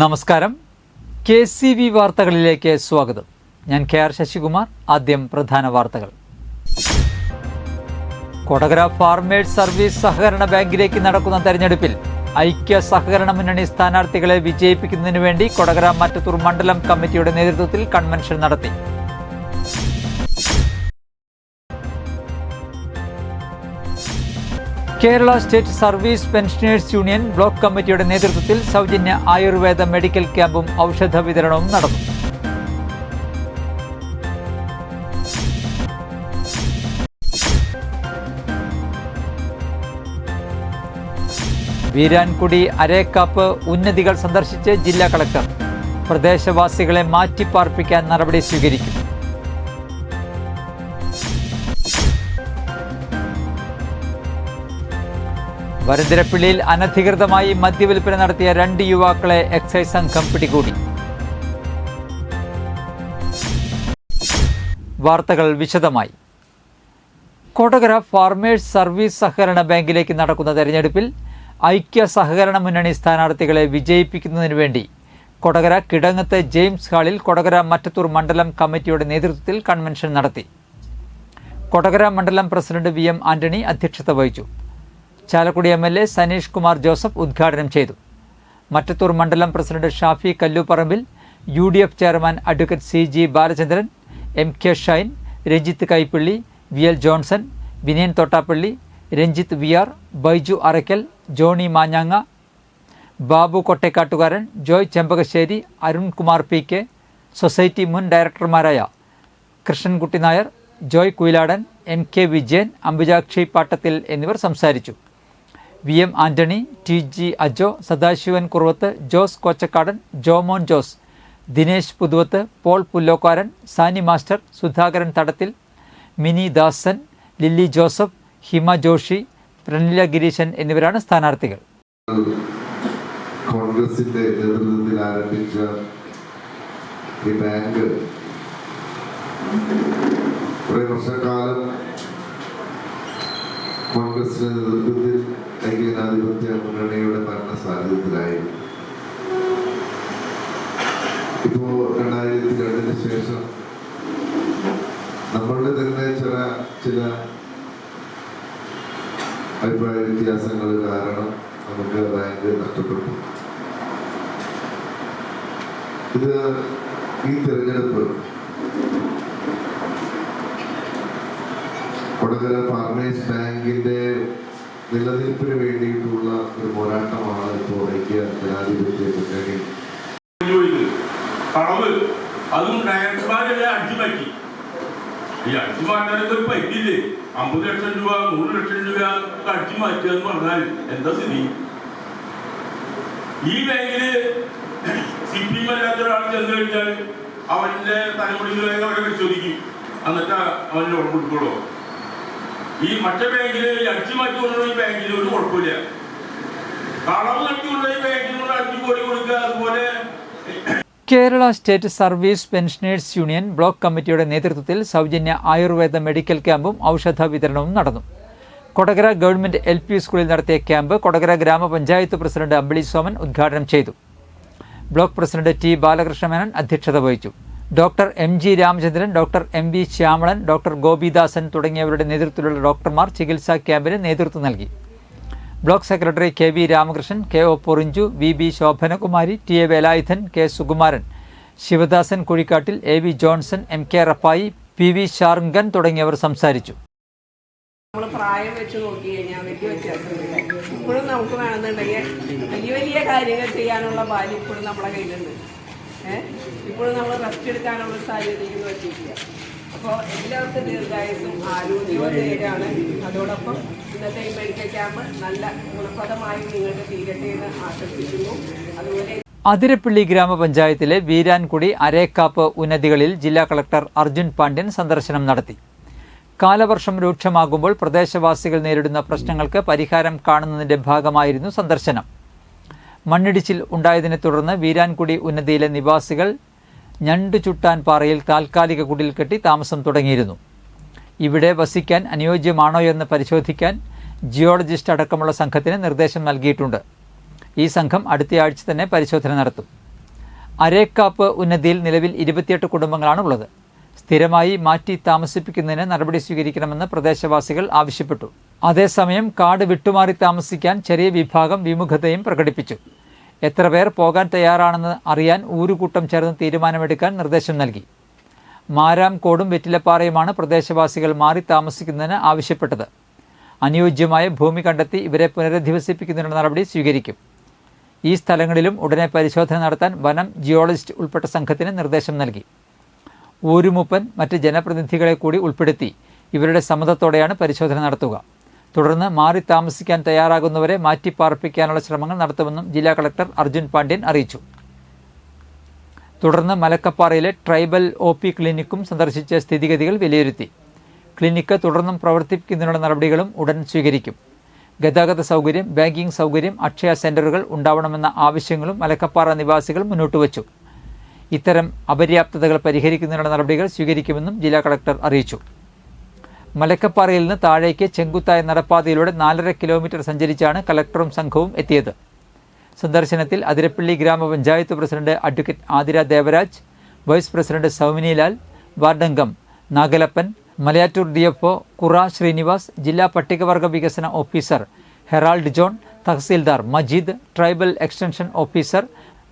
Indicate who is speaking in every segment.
Speaker 1: നമസ്കാരം. KCV വാർത്തകളിലേക്ക് സ്വാഗതം. ഞാൻ KR ശശികുമാർ. ആദ്യം പ്രധാന വാർത്തകൾ. കൊടകര ഫാർമേഴ്സ് സർവീസ് സഹകരണ ബാങ്കിലേക്ക് നടക്കുന്ന തെരഞ്ഞെടുപ്പിൽ ഐക്യ സഹകരണ മുന്നണി സ്ഥാനാർത്ഥികളെ വിജയിപ്പിക്കുന്നതിനു വേണ്ടി കൊടകര മറ്റത്തൂർ മണ്ഡലം കമ്മിറ്റിയുടെ നേതൃത്വത്തിൽ കൺവെൻഷൻ നടത്തി. Kerala state service pensioners union block കമ്മിറ്റിയുടെ നേതൃത്വത്തിൽ സൗജന്യ ആയുർവേദ മെഡിക്കൽ ക്യാമ്പും ഔഷധ വിതരണവും നടന്നു. വീരാൻകുടി അരേക്കാപ്പ് ഉന്നതികൾ സന്ദർശിച്ച് ജില്ലാ കളക്ടർ. പ്രദേശവാസികളെ മാറ്റിപ്പാർപ്പിക്കാൻ നടപടി സ്വീകരിക്കും. വരന്തരപ്പിള്ളിയിൽ അനധികൃതമായി മദ്യവിൽപ്പന നടത്തിയ 2 യുവാക്കളെ എക്സൈസ് സംഘം പിടികൂടി. വാർത്തകൾ വിശദമായി. കൊടകര ഫാർമേഴ്സ് സർവീസ് സഹകരണ ബാങ്കിലേക്ക് നടക്കുന്ന തെരഞ്ഞെടുപ്പിൽ ഐക്യ സഹകരണ മുന്നണി സ്ഥാനാർത്ഥികളെ വിജയിപ്പിക്കുന്നതിനു വേണ്ടി കൊടകര കിടങ്ങത്ത് ജെയിംസ് ഹാളിൽ കൊടകര മറ്റത്തൂർ മണ്ഡലം കമ്മിറ്റിയുടെ നേതൃത്വത്തിൽ കൺവെൻഷൻ നടത്തി. കൊടകര മണ്ഡലം പ്രസിഡന്റ് VM ആന്റണി അധ്യക്ഷത വഹിച്ചു. ചാലക്കുടി MLA സനീഷ് കുമാർ ജോസഫ് ഉദ്ഘാടനം ചെയ്തു. മറ്റത്തൂർ മണ്ഡലം president Shafi Kalluparambil, UDF chairman advocate CG Balachandran, MK Shine, Ranjith Kaippally, VL Johnson, Vinayan Thottappally, Ranjith VR, Baiju Arackal, Johny മാഞ്ഞാങ്ങ, ബാബു കൊട്ടേക്കാട്ടുകാരൻ, ജോയ് ചെമ്പകശ്ശേരി, അരുൺകുമാർ PK, സൊസൈറ്റി മുൻ ഡയറക്ടർമാരായ കൃഷ്ണൻകുട്ടി നായർ, ജോയ് കുയിലാടൻ, MK വിജയൻ, അംബുജാക്ഷി പാട്ടത്തിൽ എന്നിവർ സംസാരിച്ചു. VM Antony, TG Ajo, Sadasivan Kuruvath, Jose Kochakkadan, Jomon Jose, Dinesh Puthuvath, Paul Pullokkaran, Sani master, Sudhakaran Thadathil, Mini Dasan, Lilly Joseph, Hima Joshy, Pranila Gireesan എന്നിവരാണ് സ്ഥാനാർത്ഥികൾ.
Speaker 2: കോൺഗ്രസിന്റെ നേതൃത്വത്തിൽ ആരംഭിച്ച ഈ ബാങ്ക് കുറെ വർഷക്കാലം കോൺഗ്രസിന്റെ നേതൃത്വത്തിൽ ഐക്യജനാധിപത്യ മുന്നണിയുടെ ഭരണ സാന്നിധ്യത്തിലായിരുന്നു. ഇപ്പോ 2002 ശേഷം നമ്മളുടെ തന്നെ ചില അഭിപ്രായ വ്യത്യാസങ്ങൾ കാരണം നമുക്ക് ബാങ്ക് നഷ്ടപ്പെട്ടു. ഈ തെരഞ്ഞെടുപ്പ് കൊടകര ഫാർമേഴ്സ് ബാങ്കിന്റെ നിലനിൽപ്പിന് വേണ്ടിയിട്ടുള്ള ഒരു പോരാട്ടമാണ് ഇപ്പോൾ ഐക്യ ജനാധിപത്യ മുന്നണി.
Speaker 3: അതും ഡയറക്ടർമാരെ അടിച്ചുമാറ്റി. ഈ അടിച്ചുമാറ്റാനൊക്കെ ഒരു പറ്റില്ലേ? 50 ലക്ഷം രൂപ 100 ലക്ഷം രൂപ അടിച്ചു മാറ്റുക എന്ന് പറഞ്ഞാൽ എന്താ സ്ഥിതി? ഈ ബാങ്കില് CPM അല്ലാത്ത ഒരാൾ ചെന്ന് കഴിഞ്ഞാൽ അവന്റെ തലമുടികളെ അവരെ പരിശോധിക്കും. എന്നിട്ട് അവന് ലോൺ കൊടുക്കുള്ളൂ. ഈ മറ്റേ ബാങ്കില് അടിച്ചു മാറ്റിക്കൊണ്ടുള്ള ഈ ബാങ്കില് ഒരു കുഴപ്പമില്ല. കളവ് നടത്തിയുള്ള ഈ ബാങ്കിനുള്ള അടിച്ചു കോടി കൊടുക്കുക. അതുപോലെ
Speaker 1: Kerala state service pensioners union block കമ്മിറ്റിയുടെ നേതൃത്വത്തിൽ സൗജന്യ ആയുർവേദ മെഡിക്കൽ ക്യാമ്പും ഔഷധ വിതരണവും നടന്നു. കൊടകര ഗവൺമെന്റ് LP സ്കൂളിൽ നടത്തിയ ക്യാമ്പ് കൊടകര ഗ്രാമപഞ്ചായത്ത് പ്രസിഡന്റ് അമ്പിളി സോമൻ ഉദ്ഘാടനം ചെയ്തു. Block president T Balakrishna Menon അധ്യക്ഷത വഹിച്ചു. Doctor MG Ramachandran, doctor MV Shyamalan, doctor Gopidasan തുടങ്ങിയവരുടെ നേതൃത്വത്തിലുള്ള ഡോക്ടർമാർ ചികിത്സാ ക്യാമ്പിന് നേതൃത്വം നൽകി. Block secretary KV Ramakrishnan, KO Porinju, VB Shobhanakumari, TA Velayudhan, K Sukumaran, Sivadasan Kuzhikkattil, AV Johnson, MK Rappai, PV ഷാർങ്കൻ തുടങ്ങിയവർ സംസാരിച്ചു.
Speaker 4: നമ്മൾ പ്രായം വെച്ച് നോക്കി കഴിഞ്ഞാൽ വലിയ വ്യത്യാസമില്ല. ഇപ്പോഴും നമുക്ക് വേണമെന്നുണ്ടെങ്കിൽ വലിയ കാര്യങ്ങൾ ചെയ്യാനുള്ള ബാല്യം ഇപ്പോഴും നമ്മളെ കയ്യിലുണ്ട്. ഇപ്പോഴും നമ്മൾ റെസ്റ്റ് എടുക്കാനുള്ള സാഹചര്യം പറ്റിയിട്ടില്ല. അപ്പോൾ എല്ലാവർക്കും ദീർഘായുസ്സും ആരോഗ്യവും നേരാണ്. അതോടൊപ്പം ഇന്നത്തെ ഈ മെഡിക്കൽ ക്യാമ്പ് നല്ല ഗുണപ്രദമായി നിങ്ങൾക്ക് തീരട്ടെ എന്ന് ആശംസിക്കുന്നു. അതുപോലെ
Speaker 1: അതിരപ്പള്ളി ഗ്രാമപഞ്ചായത്തിലെ വീരാൻകുടി അരേക്കാപ്പ് ഉന്നതികളിൽ ജില്ലാ കളക്ടർ അർജുൻ പാണ്ഡ്യൻ സന്ദർശനം നടത്തി. കാലവർഷം രൂക്ഷമാകുമ്പോൾ പ്രദേശവാസികൾ നേരിടുന്ന പ്രശ്നങ്ങൾക്ക് പരിഹാരം കാണുന്നതിന്റെ ഭാഗമായിരുന്നു സന്ദർശനം. മണ്ണിടിച്ചിൽ ഉണ്ടായതിനെ തുടർന്ന് വീരാൻകുടി ഉന്നതിയിലെ നിവാസികൾ ഞണ്ടുചുട്ടാൻ പാറയിൽ താൽക്കാലിക കുടിൽ കെട്ടി താമസം തുടങ്ങിയിരുന്നു. ഇവിടെ വസിക്കാൻ അനുയോജ്യമാണോയെന്ന് പരിശോധിക്കാൻ ജിയോളജിസ്റ്റ് അടക്കമുള്ള സംഘത്തിന് നിർദ്ദേശം നൽകിയിട്ടുണ്ട്. ഈ സംഘം അടുത്തയാഴ്ച തന്നെ പരിശോധന നടത്തും. അരേക്കാപ്പ് ഉന്നതിയിൽ നിലവിൽ 28 കുടുംബങ്ങളാണ് ഉള്ളത്. സ്ഥിരമായി മാറ്റി താമസിപ്പിക്കുന്നതിന് നടപടി സ്വീകരിക്കണമെന്ന് പ്രദേശവാസികൾ ആവശ്യപ്പെട്ടു. അതേസമയം കാട് വിട്ടുമാറി താമസിക്കാൻ ചെറിയ വിഭാഗം വിമുഖതയും പ്രകടിപ്പിച്ചു. എത്ര പേർ പോകാൻ തയ്യാറാണെന്ന് അറിയാൻ ഊരുകൂട്ടം ചേർന്ന് തീരുമാനമെടുക്കാൻ നിർദ്ദേശം നൽകി. മാരാംകോടും വെറ്റിലപ്പാറയുമാണ് പ്രദേശവാസികൾ മാറി താമസിക്കുന്നതിന് ആവശ്യപ്പെട്ടത്. അനുയോജ്യമായ ഭൂമി കണ്ടെത്തി ഇവരെ പുനരധിവസിപ്പിക്കുന്നതിനുള്ള നടപടി സ്വീകരിക്കും. ഈ സ്ഥലങ്ങളിലും ഉടനെ പരിശോധന നടത്താൻ വനം ജിയോളജിസ്റ്റ് ഉൾപ്പെട്ട സംഘത്തിന് നിർദ്ദേശം നൽകി. ഊരുമുപ്പൻ മറ്റ് ജനപ്രതിനിധികളെ കൂടി ഉൾപ്പെടുത്തി ഇവരുടെ സമ്മതത്തോടെയാണ് പരിശോധന നടത്തുക. തുടർന്ന് മാറി താമസിക്കാൻ തയ്യാറാകുന്നവരെ മാറ്റിപ്പാർപ്പിക്കാനുള്ള ശ്രമങ്ങൾ നടത്തുമെന്നും ജില്ലാ കളക്ടർ അർജുൻ പാണ്ഡ്യൻ അറിയിച്ചു. തുടർന്ന് മലക്കപ്പാറയിലെ ട്രൈബൽ OP ക്ലിനിക്കും സന്ദർശിച്ച് സ്ഥിതിഗതികൾ വിലയിരുത്തി. ക്ലിനിക്ക് തുടർന്നും പ്രവർത്തിപ്പിക്കുന്നതിനുള്ള നടപടികളും ഉടൻ സ്വീകരിക്കും. ഗതാഗത സൗകര്യം, ബാങ്കിംഗ് സൗകര്യം, അക്ഷയ സെന്ററുകൾ ഉണ്ടാവണമെന്ന ആവശ്യങ്ങളും മലക്കപ്പാറ നിവാസികൾ മുന്നോട്ട് വച്ചു. ഇത്തരം അപര്യാപ്തതകൾ പരിഹരിക്കുന്നതിനുള്ള നടപടികൾ സ്വീകരിക്കുമെന്നും ജില്ലാ കളക്ടർ അറിയിച്ചു. മലക്കപ്പാറയിൽ നിന്ന് താഴേക്ക് ചെങ്കുത്തായ നടപ്പാതയിലൂടെ 4.5 കിലോമീറ്റർ സഞ്ചരിച്ചാണ് കളക്ടറും സംഘവും എത്തിയത്. സന്ദർശനത്തിൽ അതിരപ്പള്ളി ഗ്രാമപഞ്ചായത്ത് president advocate Athira Devaraj, vice president Sauminilal, വാർഡംഗം നാഗലപ്പൻ, മലയാറ്റൂർ DFO കുറ ശ്രീനിവാസ്, ജില്ലാ പട്ടികവർഗ വികസന ഓഫീസർ ഹെറാൾഡ് ജോൺ, തഹസീൽദാർ മജീദ്, ട്രൈബൽ എക്സ്റ്റൻഷൻ ഓഫീസർ,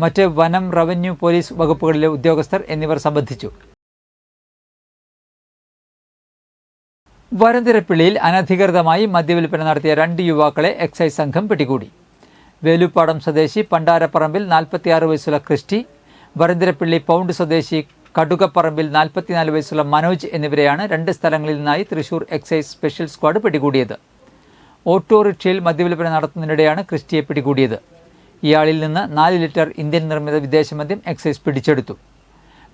Speaker 1: മറ്റ് വനം, റവന്യൂ, പോലീസ് വകുപ്പുകളിലെ ഉദ്യോഗസ്ഥർ എന്നിവർ സംബന്ധിച്ചു. വരന്തിരപ്പള്ളിയിൽ അനധികൃതമായി മദ്യവിൽപ്പന നടത്തിയ 2 യുവാക്കളെ എക്സൈസ് സംഘം പിടികൂടി. വേലുപ്പാടം സ്വദേശി പണ്ടാരപ്പറമ്പിൽ 46 വയസ്സുള്ള ക്രിസ്റ്റി, വരന്തിരപ്പള്ളി പൗണ്ട് സ്വദേശി കടുകപ്പറമ്പിൽ 44 വയസ്സുള്ള മനോജ് എന്നിവരെയാണ് 2 സ്ഥലങ്ങളിൽ നിന്നായി തൃശൂർ എക്സൈസ് സ്പെഷ്യൽ സ്ക്വാഡ് പിടികൂടിയത്. ഓട്ടോറിക്ഷയിൽ മദ്യവിൽപ്പന നടത്തുന്നതിനിടെയാണ് ക്രിസ്റ്റിയെ പിടികൂടിയത്. ഇയാളിൽ നിന്ന് 4 ലിറ്റർ ഇന്ത്യൻ നിർമ്മിത വിദേശ മദ്യം എക്സൈസ് പിടിച്ചെടുത്തു.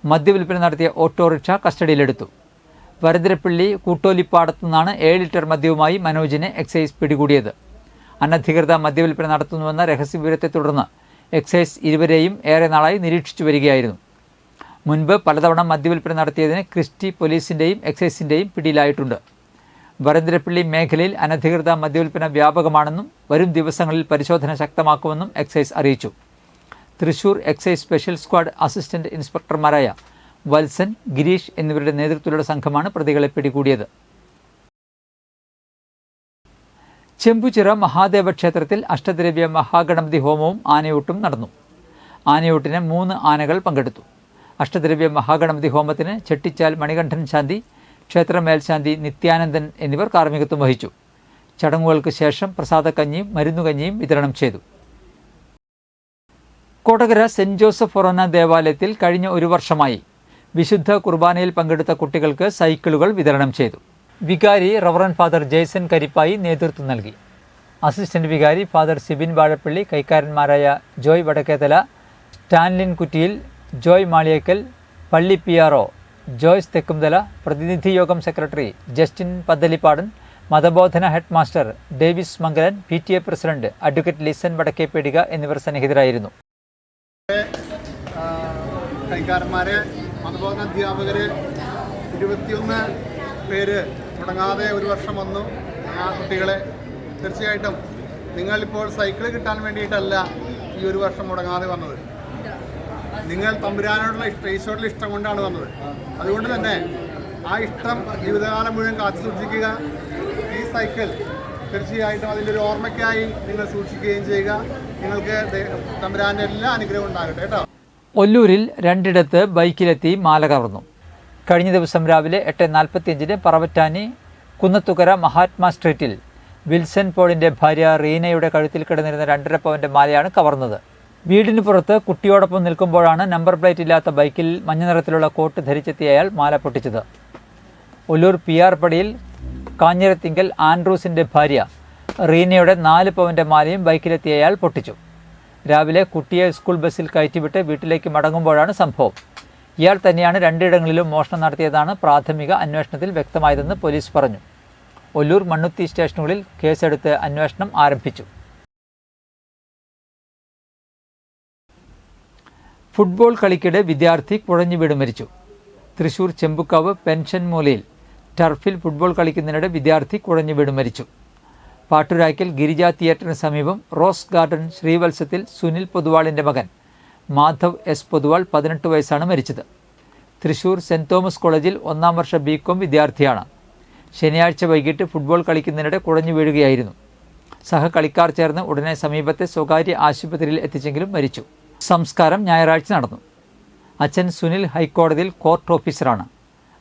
Speaker 1: മദ്യവിൽപ്പന നടത്തിയ ഓട്ടോറിക്ഷ കസ്റ്റഡിയിലെടുത്തു. വരന്തിരപ്പള്ളി കൂട്ടോലിപ്പാടത്തു നിന്നാണ് 7 ലിറ്റർ മദ്യവുമായി മനോജിനെ എക്സൈസ് പിടികൂടിയത്. അനധികൃത മദ്യവിൽപ്പന നടത്തുന്നുവെന്ന രഹസ്യവിവരത്തെ തുടർന്ന് എക്സൈസ് ഇരുവരെയും ഏറെ നാളായി നിരീക്ഷിച്ചു വരികയായിരുന്നു. മുൻപ് പലതവണ മദ്യവിൽപ്പന നടത്തിയതിന് ക്രിസ്റ്റി പോലീസിൻ്റെയും എക്സൈസിൻ്റെയും പിടിയിലായിട്ടുണ്ട്. വരന്തിരപ്പള്ളി മേഖലയിൽ അനധികൃത മദ്യവിൽപ്പന വ്യാപകമാണെന്നും വരും ദിവസങ്ങളിൽ പരിശോധന ശക്തമാക്കുമെന്നും എക്സൈസ് അറിയിച്ചു. Thrissur excise special squad assistant ഇൻസ്പെക്ടർമാരായ വത്സൻ, ഗിരീഷ് എന്നിവരുടെ നേതൃത്വത്തിലുള്ള സംഘമാണ് പ്രതികളെ പിടികൂടിയത്. ചെമ്പുച്ചിറ മഹാദേവ ക്ഷേത്രത്തിൽ അഷ്ടദ്രവ്യ മഹാഗണപതി ഹോമവും ആനയൂട്ടും നടന്നു. ആനയൂട്ടിന് 3 ആനകൾ പങ്കെടുത്തു. അഷ്ടദ്രവ്യ മഹാഗണപതി ഹോമത്തിന് ചെട്ടിച്ചാൽ മണികണ്ഠൻ ശാന്തി, ക്ഷേത്ര മേൽശാന്തി നിത്യാനന്ദൻ എന്നിവർ കാർമ്മികത്വം വഹിച്ചു. ചടങ്ങുകൾക്ക് ശേഷം പ്രസാദക്കഞ്ഞിയും മരുന്നുകഞ്ഞിയും വിതരണം ചെയ്തു. കൊടകര സെന്റ് ജോസഫ് ഫൊറോന ദേവാലയത്തിൽ കഴിഞ്ഞ 1 വർഷമായി വിശുദ്ധ കുർബാനയിൽ പങ്കെടുത്ത കുട്ടികൾക്ക് സൈക്കിളുകൾ വിതരണം ചെയ്തു. വികാരി റവറൻ ഫാദർ ജെയ്സൺ കരിപ്പായി നേതൃത്വം നൽകി. അസിസ്റ്റന്റ് വികാരി ഫാദർ സിബിൻ വാഴപ്പള്ളി, കൈക്കാരന്മാരായ ജോയ് വടക്കേതല, സ്റ്റാൻലിൻ കുറ്റിയിൽ, ജോയ് മാളിയേക്കൽ, പള്ളി PRO ജോയ്സ് തെക്കുംതല, പ്രതിനിധി യോഗം സെക്രട്ടറി ജസ്റ്റിൻ പന്തലിപ്പാടൻ, മതബോധന head master Davis Mangalan, PTA president advocate Lisan Vadakkepedika എന്നിവർ സന്നിഹിതരായിരുന്നു.
Speaker 5: കൈക്കാരന്മാരെ, മതബോധന അധ്യാപകര് 21 പേര് മുടങ്ങാതെ 1 വർഷം വന്നു. ആ കുട്ടികളെ തീർച്ചയായിട്ടും നിങ്ങളിപ്പോൾ സൈക്കിൾ കിട്ടാൻ വേണ്ടിയിട്ടല്ല ഈ 1 വർഷം മുടങ്ങാതെ വന്നത്. നിങ്ങൾ തമ്പുരാനോടുള്ള ഈശോയുടെ ഇഷ്ടം കൊണ്ടാണ് വന്നത്. അതുകൊണ്ട് തന്നെ ആ ഇഷ്ടം ജീവിതകാലം മുഴുവൻ കാത്തു സൂക്ഷിക്കുക. ഈ സൈക്കിൾ തീർച്ചയായിട്ടും അതിൻ്റെ ഒരു ഓർമ്മയ്ക്കായി നിങ്ങൾ സൂക്ഷിക്കുകയും ചെയ്യുക. നിങ്ങൾക്ക് തമ്പുരാൻ്റെ എല്ലാ അനുഗ്രഹവും ഉണ്ടാകട്ടെ കേട്ടോ.
Speaker 1: ഒല്ലൂരിൽ 2 ബൈക്കിലെത്തി മാല കവർന്നു. കഴിഞ്ഞ ദിവസം രാവിലെ 8:45 പറവറ്റാനി കുന്നത്തുകര മഹാത്മാ സ്ട്രീറ്റിൽ വിൽസൺ പോളിൻ്റെ ഭാര്യ റീനയുടെ കഴുത്തിൽ കിടന്നിരുന്ന 2.5 പവൻ്റെ മാലയാണ് കവർന്നത്. വീടിന് പുറത്ത് കുട്ടിയോടൊപ്പം നിൽക്കുമ്പോഴാണ് നമ്പർ പ്ലേറ്റ് ഇല്ലാത്ത ബൈക്കിൽ മഞ്ഞ നിറത്തിലുള്ള കോട്ട് ധരിച്ചെത്തിയ അയാൾ മാല പൊട്ടിച്ചത്. ഒല്ലൂർ PR പടിയിൽ കാഞ്ഞിരത്തിങ്കൽ ആൻഡ്രൂസിൻ്റെ ഭാര്യ റീനയുടെ 4 പവൻ്റെ മാലയും ബൈക്കിലെത്തിയ അയാൾ പൊട്ടിച്ചു. രാവിലെ കുട്ടിയെ സ്കൂൾ ബസ്സിൽ കയറ്റിവിട്ട് വീട്ടിലേക്ക് മടങ്ങുമ്പോഴാണ് സംഭവം. ഇയാൾ തന്നെയാണ് 2 ഇടങ്ങളിലും മോഷണം നടത്തിയതാണ് പ്രാഥമിക അന്വേഷണത്തിൽ വ്യക്തമായതെന്ന് പോലീസ് പറഞ്ഞു. ഒല്ലൂർ, മണ്ണുത്തി സ്റ്റേഷനുകളിൽ കേസെടുത്ത് അന്വേഷണം ആരംഭിച്ചു. ഫുട്ബോൾ കളിക്കിടെ വിദ്യാർത്ഥി കുഴഞ്ഞു വീട് മരിച്ചു. തൃശൂർ ചെമ്പുക്കാവ് പെൻഷൻ മൂലയിൽ ടർഫിൽ ഫുട്ബോൾ കളിക്കുന്നതിനിടെ വിദ്യാർത്ഥി കുഴഞ്ഞു വീട് മരിച്ചു. പാട്ടുരായ്ക്കൽ ഗിരിജ തിയേറ്ററിന് സമീപം റോസ് ഗാർഡൻ ശ്രീവത്സത്തിൽ സുനിൽ പൊതുവാളിൻ്റെ മകൻ മാധവ് എസ് പൊതുവാൾ 18 വയസ്സാണ് മരിച്ചത്. തൃശൂർ സെൻറ് തോമസ് കോളേജിൽ 1ാം വർഷ ബികോം വിദ്യാർത്ഥിയാണ്. ശനിയാഴ്ച വൈകിട്ട് ഫുട്ബോൾ കളിക്കുന്നതിനിടെ കുഴഞ്ഞു വീഴുകയായിരുന്നു. സഹകളിക്കാർ ചേർന്ന് ഉടനെ സമീപത്തെ സ്വകാര്യ ആശുപത്രിയിൽ എത്തിച്ചെങ്കിലും മരിച്ചു. സംസ്കാരം ഞായറാഴ്ച നടന്നു. അച്ഛൻ സുനിൽ ഹൈക്കോടതിയിൽ കോർട്ട് ഓഫീസറാണ്.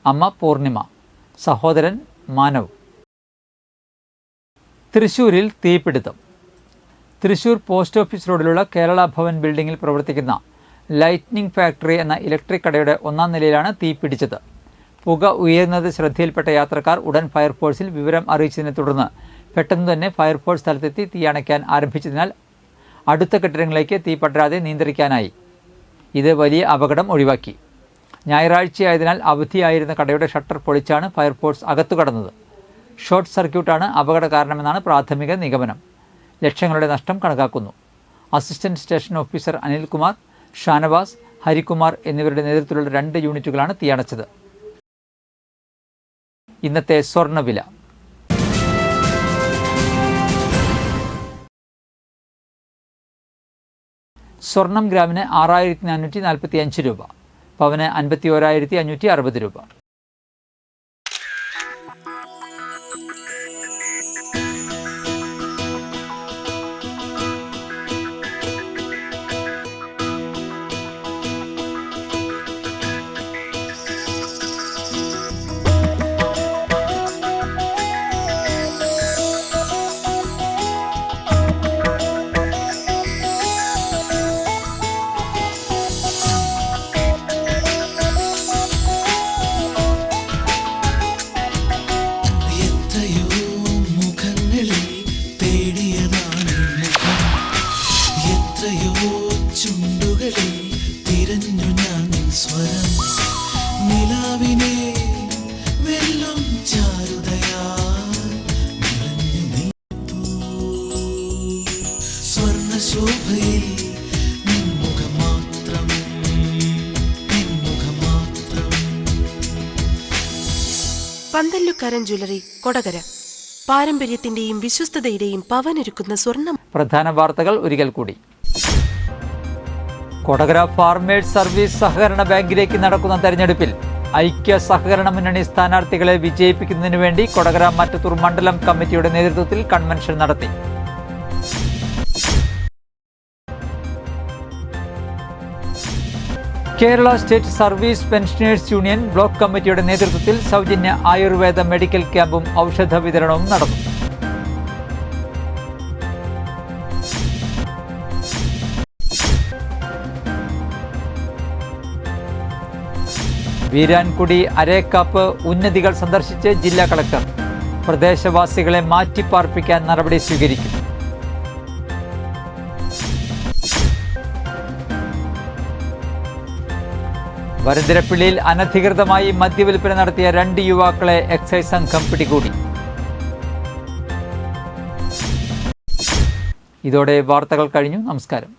Speaker 1: അമ്മ പൂർണിമ, സഹോദരൻ മാനവ്. തൃശൂരിൽ തീപിടുത്തം. തൃശൂർ പോസ്റ്റ് ഓഫീസ് റോഡിലുള്ള കേരള ഭവൻ ബിൽഡിംഗിൽ പ്രവർത്തിക്കുന്ന ലൈറ്റ്നിംഗ് ഫാക്ടറി എന്ന ഇലക്ട്രിക് കടയുടെ 1ാം നിലയിലാണ് തീ പിടിച്ചത്. പുക ഉയരുന്നത് ശ്രദ്ധയിൽപ്പെട്ട യാത്രക്കാർ ഉടൻ ഫയർഫോഴ്സിൽ വിവരം അറിയിച്ചതിനെ തുടർന്ന് പെട്ടെന്ന് തന്നെ ഫയർഫോഴ്സ് സ്ഥലത്തെത്തി തീ അണയ്ക്കാൻ ആരംഭിച്ചതിനാൽ അടുത്ത കെട്ടിടങ്ങളിലേക്ക് തീ പടരാതെ നിയന്ത്രിക്കാനായി. ഇത് വലിയ അപകടം ഒഴിവാക്കി. ഞായറാഴ്ചയായതിനാൽ അവധിയായിരുന്ന കടയുടെ ഷട്ടർ പൊളിച്ചാണ് ഫയർഫോഴ്സ് അകത്തു കടന്നത്. ഷോർട്ട് സർക്യൂട്ടാണ് അപകട കാരണമെന്നാണ് പ്രാഥമിക നിഗമനം. ലക്ഷങ്ങളുടെ നഷ്ടം കണക്കാക്കുന്നു. Assistant station officer Anilkumar, Shanavas, Harikumar എന്നിവരുടെ നേതൃത്വത്തിലുള്ള 2 യൂണിറ്റുകളാണ് തീയണച്ചത്. ഇന്നത്തെ സ്വർണ്ണവില. സ്വർണം ഗ്രാമിന് 6445 രൂപ, പവന് 51,560 രൂപ.
Speaker 6: പന്തല്ലുക്കാരൻ ജ്വല്ലറി, കൊടകര. പാരമ്പര്യത്തിന്റെയും വിശ്വസ്തതയുടെയും പവനൊരുക്കുന്ന സ്വർണം.
Speaker 1: പ്രധാന വാർത്തകൾ ഒരിക്കൽ കൂടി. കൊടകര ഫാർമേഴ്സ് സർവീസ് സഹകരണ ബാങ്കിലേക്ക് നടക്കുന്ന തെരഞ്ഞെടുപ്പിൽ ഐക്യ സഹകരണ മുന്നണി സ്ഥാനാർത്ഥികളെ വിജയിപ്പിക്കുന്നതിനു വേണ്ടി കൊടകര മറ്റത്തൂർ മണ്ഡലം കമ്മിറ്റിയുടെ നേതൃത്വത്തിൽ കൺവെൻഷൻ നടത്തി. Kerala state service pensioners union block കമ്മിറ്റിയുടെ നേതൃത്വത്തിൽ സൗജന്യ ആയുർവേദ മെഡിക്കൽ ക്യാമ്പും ഔഷധ വിതരണവും നടന്നു. വീരാൻകുടി അരേക്കാപ്പ് ഉന്നതികൾ സന്ദർശിച്ച് ജില്ലാ കളക്ടർ. പ്രദേശവാസികളെ മാറ്റിപ്പാർപ്പിക്കാൻ നടപടി സ്വീകരിക്കും. വരന്തരപ്പിള്ളിയിൽ അനധികൃതമായി മദ്യവിൽപ്പന നടത്തിയ 2 യുവാക്കളെ എക്സൈസ് സംഘം പിടികൂടി. ഇതോടെ വാർത്തകൾ കഴിഞ്ഞു. നമസ്കാരം.